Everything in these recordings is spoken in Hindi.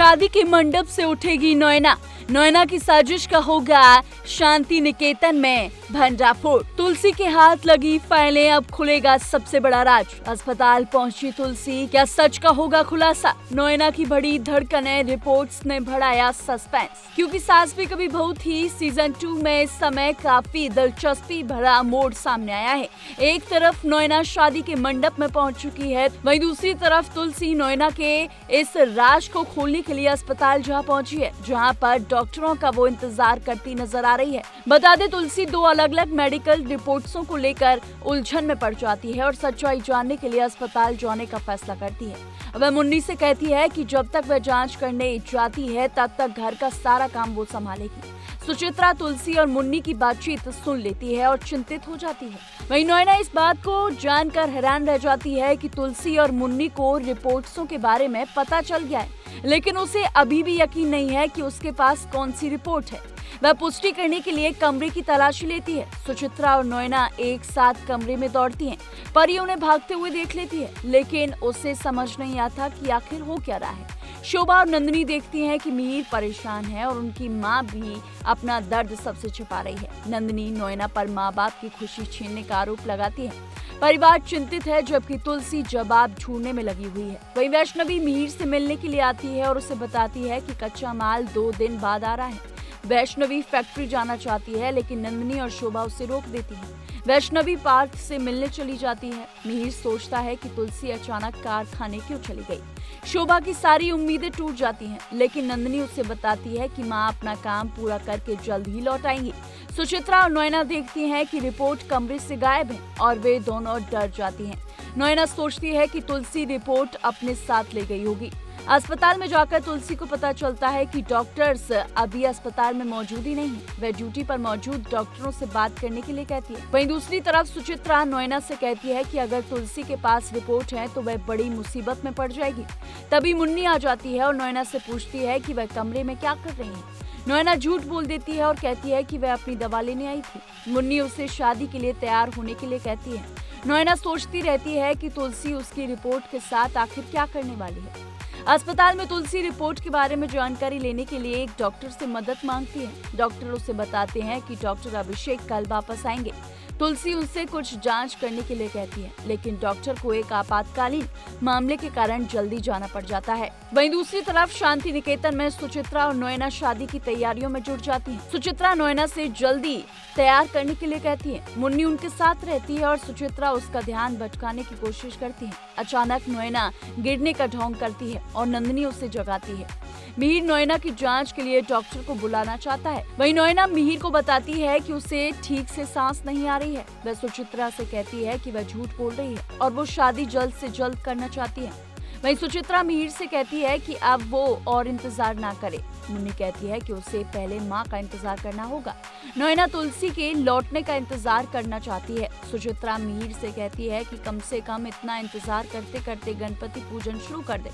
शादी के मंडप से उठेगी नैना। नैना की साजिश का होगा शांति निकेतन में भंडाफोड़। तुलसी के हाथ लगी फाइलें, अब खुलेगा सबसे बड़ा राज। अस्पताल पहुंची तुलसी, क्या सच का होगा खुलासा? नैना की बड़ी धड़कनें, रिपोर्ट्स ने बढ़ाया सस्पेंस। क्योंकि सास भी कभी बहू थी सीजन 2 में इस समय काफी दिलचस्पी भरा मोड़ सामने आया है। एक तरफ नैना शादी के मंडप में पहुंच चुकी है, वहीं दूसरी तरफ तुलसी नैना के इस राज को खोलने के लिए अस्पताल जहां पहुंची है, जहां पर डॉक्टरों का वो इंतजार करती नजर आ रही है। बता दे तुलसी 2 अलग-अलग मेडिकल रिपोर्ट्सों को लेकर उलझन में पड़ जाती है और सच्चाई जानने के लिए अस्पताल जाने का फैसला करती है। वह मुन्नी से कहती है कि जब तक वह जांच करने जाती है तब तक घर का सारा काम वो संभालेगी। सुचित्रा तुलसी और मुन्नी की बातचीत सुन लेती है और चिंतित हो जाती है। वहीं नैना इस बात को जानकर हैरान रह जाती है कि तुलसी और मुन्नी को रिपोर्ट्सों के बारे में पता चल गया है, लेकिन उसे अभी भी यकीन नहीं है कि उसके पास कौन सी रिपोर्ट है। वह पुष्टि करने के लिए कमरे की तलाशी लेती है। सुचित्रा और नैना एक साथ कमरे में दौड़ती हैं। परी उन्हें भागते हुए देख लेती है, लेकिन उसे समझ नहीं आता कि आखिर हो क्या रहा है। शोभा और नंदिनी देखती हैं कि मिहिर परेशान है और उनकी माँ भी अपना दर्द सबसे छिपा रही है। नंदिनी नैना पर माँ बाप की खुशी छीनने का आरोप लगाती है। परिवार चिंतित है, जबकि तुलसी जवाब ढूंढने में लगी हुई है। वहीं वैष्णवी मिहिर से मिलने के लिए आती है और उसे बताती है कि कच्चा माल 2 दिन बाद आ रहा है। वैष्णवी फैक्ट्री जाना चाहती है, लेकिन नंदिनी और शोभा उसे रोक देती है। वैष्णवी पार्थ से मिलने चली जाती है। मिहिर सोचता है कि तुलसी अचानक कारखाने क्यों चली गई। शोभा की सारी उम्मीदें टूट जाती हैं, लेकिन नंदिनी उसे बताती है कि माँ अपना काम पूरा करके जल्द ही लौट आएंगी। सुचित्रा और नैना देखती हैं कि रिपोर्ट कमरे से गायब है और वे दोनों डर जाती हैं। नैना सोचती है कि तुलसी रिपोर्ट अपने साथ ले गई होगी। अस्पताल में जाकर तुलसी को पता चलता है कि डॉक्टर्स अभी अस्पताल में मौजूद ही नहीं है। वह ड्यूटी पर मौजूद डॉक्टरों से बात करने के लिए कहती है। वहीं दूसरी तरफ सुचित्रा नैना से कहती है कि अगर तुलसी के पास रिपोर्ट है तो वह बड़ी मुसीबत में पड़ जाएगी। तभी मुन्नी आ जाती है और नैना से पूछती है कि वह कमरे में क्या कर रही है। नैना झूठ बोल देती है और कहती है कि वह अपनी दवा लेने आई थी। मुन्नी उसे शादी के लिए तैयार होने के लिए कहती है। नैना सोचती रहती है कि तुलसी उसकी रिपोर्ट के साथ आखिर क्या करने वाली है। अस्पताल में तुलसी रिपोर्ट के बारे में जानकारी लेने के लिए एक डॉक्टर से मदद मांगती है। डॉक्टर उसे बताते हैं कि डॉक्टर अभिषेक कल वापस आएंगे। तुलसी उनसे कुछ जांच करने के लिए कहती है, लेकिन डॉक्टर को एक आपातकालीन मामले के कारण जल्दी जाना पड़ जाता है। वहीं दूसरी तरफ शांति निकेतन में सुचित्रा और नैना शादी की तैयारियों में जुट जाती हैं। सुचित्रा नैना से जल्दी तैयार करने के लिए कहती है। मुन्नी उनके साथ रहती है और सुचित्रा उसका ध्यान भटकाने की कोशिश करती है। अचानक नैना गिरने का ढोंग करती है और नंदिनी उसे जगाती है। मिहिर नैना की जांच के लिए डॉक्टर को बुलाना चाहता है। वहीं नैना मिहिर को बताती है कि उसे ठीक से सांस नहीं आ रही है। वह सुचित्रा से कहती है कि वह झूठ बोल रही है और वो शादी जल्द से जल्द करना चाहती है। वहीं सुचित्रा मिहिर से कहती है कि अब वो और इंतजार ना करे। मुन्नी कहती है कि उसे पहले माँ का इंतजार करना होगा। नैना तुलसी के लौटने का इंतजार करना चाहती है। सुचित्रा मिहिर से कहती है कि कम से कम इतना इंतजार करते करते गणपति पूजन शुरू कर दे।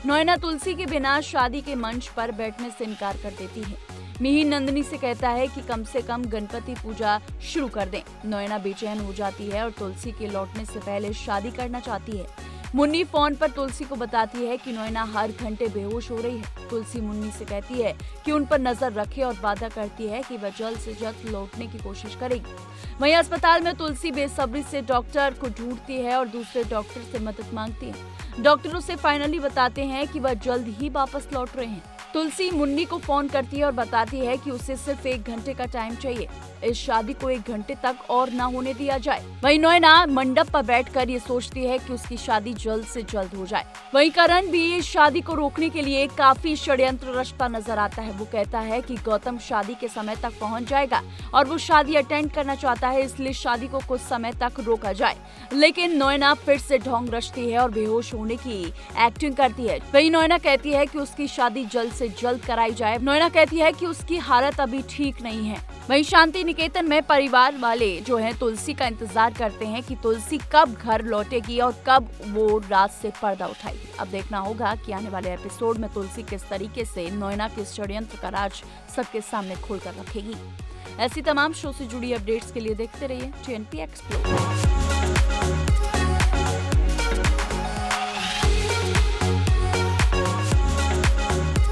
नैना तुलसी के बिना शादी के मंच पर बैठने से इनकार कर देती है। मिहिर नंदिनी से कहता है कि कम से कम गणपति पूजा शुरू कर दें। नैना बेचैन हो जाती है और तुलसी के लौटने से पहले शादी करना चाहती है। मुन्नी फोन पर तुलसी को बताती है कि नैना हर घंटे बेहोश हो रही है। तुलसी मुन्नी से कहती है कि उन पर नजर रखे और वादा करती है कि वह जल्द से जल्द लौटने की कोशिश करेगी। वहीं अस्पताल में तुलसी बेसब्री से डॉक्टर को ढूंढती है और दूसरे डॉक्टर से मदद मांगती है। डॉक्टर उसे फाइनली बताते हैं कि वह जल्द ही वापस लौट रहे हैं। तुलसी मुन्नी को फोन करती है और बताती है कि उसे सिर्फ 1 घंटे का टाइम चाहिए। इस शादी को 1 घंटे तक और न होने दिया जाए। वहीं नैना मंडप पर बैठकर ये सोचती है कि उसकी शादी जल्द से जल्द हो जाए। वहीं करण भी इस शादी को रोकने के लिए काफी षड्यंत्र रचता नजर आता है। वो कहता है कि गौतम शादी के समय तक पहुंच जाएगा और वो शादी अटेंड करना चाहता है, इसलिए शादी को कुछ समय तक रोका जाए। लेकिन नैना फिर से ढोंग रचती है और बेहोश होने की एक्टिंग करती है। वहीं नैना कहती है कि उसकी शादी जल्द से जल्द कराई जाए। नैना कहती है कि उसकी हालत अभी ठीक नहीं है। वहीं शांति निकेतन में परिवार वाले जो हैं तुलसी का इंतजार करते हैं कि तुलसी कब घर लौटेगी और कब वो रात से पर्दा उठाएगी। अब देखना होगा कि आने वाले एपिसोड में तुलसी किस तरीके से नैना के षड्यंत्र का राज सबके सामने खोलकर रखेगी। ऐसी तमाम शो से जुड़ी अपडेट्स के लिए देखते रहिए TNP एक्सप्लोर।